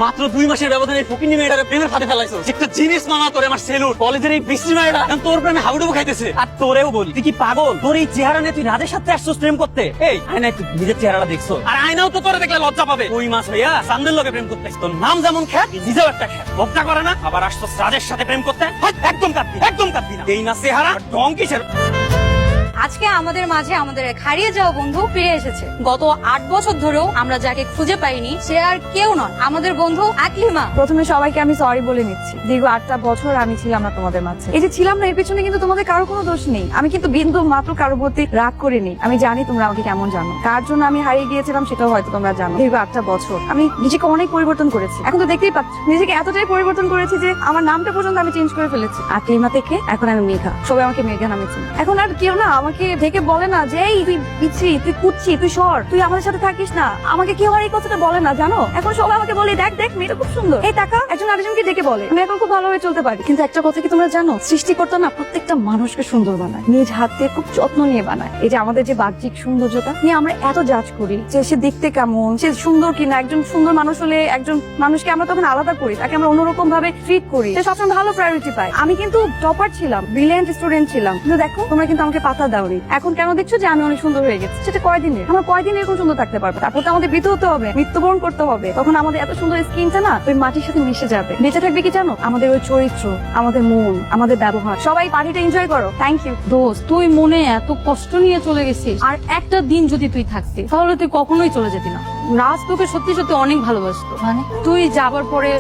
মাত্র 2 মাসের ব্যবধানে ফকিনি মেয়েটারে প্রেমের ফাঁদে ফেলাইছো। একটা জিনিস মামা তোরে আমার সেলুট। কলেজের এই বৃষ্টি মেয়েটা তোর প্রেমে হাবুডুবু খাইতেছে। আর তোরেও বলি, তুই কি পাগল? তোর এই চেহারা নিয়ে তুই রাজের সাথে আসছিস প্রেম করতে? এই আয়নায় তুই নিজের চেহারাটা দেখছো, আর আয়নাও তো তোরে দেখলে লজ্জা পাবে। ওই মাস ভাইয়া সান্দের লোকে প্রেম করতে, তোর নাম যেমন খ্যাত, নিজেও একটা খ্যাত। লজ্জা করে না? আবার আসছিস রাজের সাথে প্রেম করতে? একদম কাঁদবি না। এই না চেহারা ঢং কিসের? আজকে আমাদের মাঝে আমাদের এক হারিয়ে যাওয়া বন্ধু ফিরে এসেছে। গত 8 বছর ধরেও আমরা যাকে খুঁজে পাইনি সে আর কেউ নয়, আমাদের বন্ধু আকলিমা। প্রথমে সবাইকে আমি সরি বলে নিচ্ছি। দীর্ঘ 8টা বছর আমি ছিলাম না তোমাদের মাঝে। এই যে ছিলাম না, এর পেছনে কিন্তু তোমাদের কারো কোনো দোষ নেই। আমি কিন্তু বিন্দু মাত্র কারো প্রতি রাগ করিনি। আমি জানি তোমরা আমাকে কেমন জানো, কার জন্য আমি হারিয়ে গিয়েছিলাম সেটাও হয়তো তোমরা জানো। দীর্ঘ 8টা বছর আমি নিজেকে অনেক পরিবর্তন করেছি। এখন তো দেখতেই পাচ্ছ নিজেকে এতটাই পরিবর্তন করেছি যে আমার নামটা পর্যন্ত আমি চেঞ্জ করে ফেলেছি। আকলিমা থেকে এখন আমি মেঘা। সবাই আমাকে মেঘা নামে চেনে। এখন আর কেউ না আমাকে ডেকে বলে না যে এই তুই পিচ্ছি, তুই কুচ্ছি, তুই সর, তুই আমাদের সাথে থাকিস না। আমাকে কেউ আর এই কথাটা বলে না, জানো। এখন সবাই আমাকে বলে দেখ দেখ মেয়েটা খুব সুন্দর, এই টাকা একজন আরেকজনকে ডেকে বলে। আমি এখন খুব ভালোভাবে চলতে পারি। কিন্তু একটা কথা কি তোমরা জানো, সৃষ্টিকর্তা না প্রত্যেকটা মানুষকে সুন্দর বানায়, নিজ হাতে খুব যত্ন নিয়ে বানায়। এই যে আমাদের যে বাহ্যিক সৌন্দর্যতা নিয়ে আমরা এত জাজ করি যে সে দেখতে কেমন, সে সুন্দর কিনা। একজন সুন্দর মানুষ হলে একজন মানুষকে আমরা তখন আলাদা করি, তাকে আমরা অন্যরকম ভাবে ট্রিট করি, সে সবসময় ভালো প্রায়োরিটি পায়। আমি কিন্তু টপার ছিলাম, ব্রিলিয়ান্ট স্টুডেন্ট ছিলাম, কিন্তু দেখো তোমরা কিন্তু আমাকে পাতা দাওনি। এখন কেন দেখছো যে আমি অনেক সুন্দর হয়ে গেছি? সেটা কয়দিনে, আমরা কয়দিন এরকম সুন্দর থাকতে পারবো? তারপর তো আমাদের বৃদ্ধ হতে হবে, মৃত্যুবরণ করতে হবে। তখন আমাদের এত সুন্দর স্কিনটা না ওই মাটির সাথে মিশে যাবে। বেঁচে থাকবে কি জানো? আমাদের ওই চরিত্র, আমাদের মন, আমাদের ব্যবহার। সবাই পার্টিটা এনজয় করো। Thank you. দোস্ত, তুই মনে এত কষ্ট নিয়ে চলে গেছিস, আর একটা দিন যদি তুই থাকতি তাহলে তুই কখনোই চলে যেতি না। রাজ তোকে সত্যি সত্যি অনেক ভালোবাসতো। মানে তুই যাবার পরে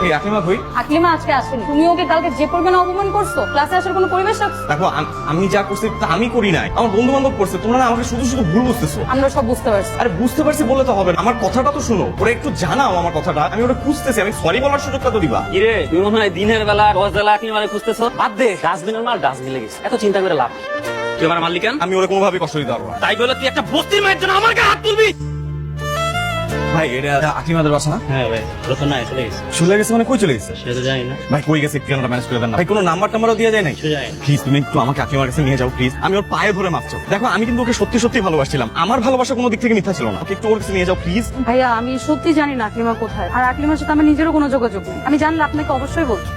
এই আকলিমা কই? আকলিমা আজকে আসেনি। তুমি ওকে কালকে যে পরিমাণে অপমান করছো, ক্লাসে আসার কোনো পরিবেশ রাখছো? দেখো আমি যা করছি তা আমি করি নাই, আমার বন্ধু বান্ধব করছে। তোমরা না আমাকে শুধু শুধু ভুল বুঝতেছো। আমরা সব বুঝতে পারছি। আরে বুঝতে পারছি বলে তো হবে না, আমার কথাটা তো শোনো। ওরা একটু জানাও আমার কথাটা, আমি ওরা খুঁজতেছি। আমি সরি বলার সুযোগটা তো দিবা। কিরে তুই মনে হয় দিনের বেলা 10 বেলা আকলিমারে খুঁজতেছ? বাদ দে, ডাস্টবিনের মাল ডাস্টবিনে গেছে, এত চিন্তা করে লাভ কি? তুই আমার মালিক কেন? আমি ওরা কোনোভাবে কষ্ট দিতে পারবো না। তাই বলে তুই একটা বস্তির মায়ের জন্য আমার গায়ে হাত তুলবি? ভাই এটা আকলিমাদের বাসা না? হ্যাঁ ভাই, প্রথম না চলে গেছে। চলে গেছে মানে কই চলে গেছে? সে তো জানি না ভাই কই গেছে একটু ম্যানেজ করে দেন না। ভাই কোনো নাম্বার টাম্বারও দিয়ে যায় নাই? সে জানি না। প্লিজ তুমি একটু আমাকে আকলিমার কাছে নিয়ে যাও প্লিজ। আমি ওর পায়ে ধরে মাপছো। দেখো আমি কিন্তু ওকে সত্যি সত্যি ভালোবাসছিলাম। আমার ভালোবাসা কোনো দিক থেকে মিথ্যা ছিল না। ওকে একটু ওর কাছে নিয়ে যাও প্লিজ। ভাইয়া আমি সত্যি জানি না আকলিমা কোথায়, আর আকলিমার সাথে আমার নিজেরও কোনো যোগাযোগ নেই। আমি জানলে আপনাকে অবশ্যই বলবো।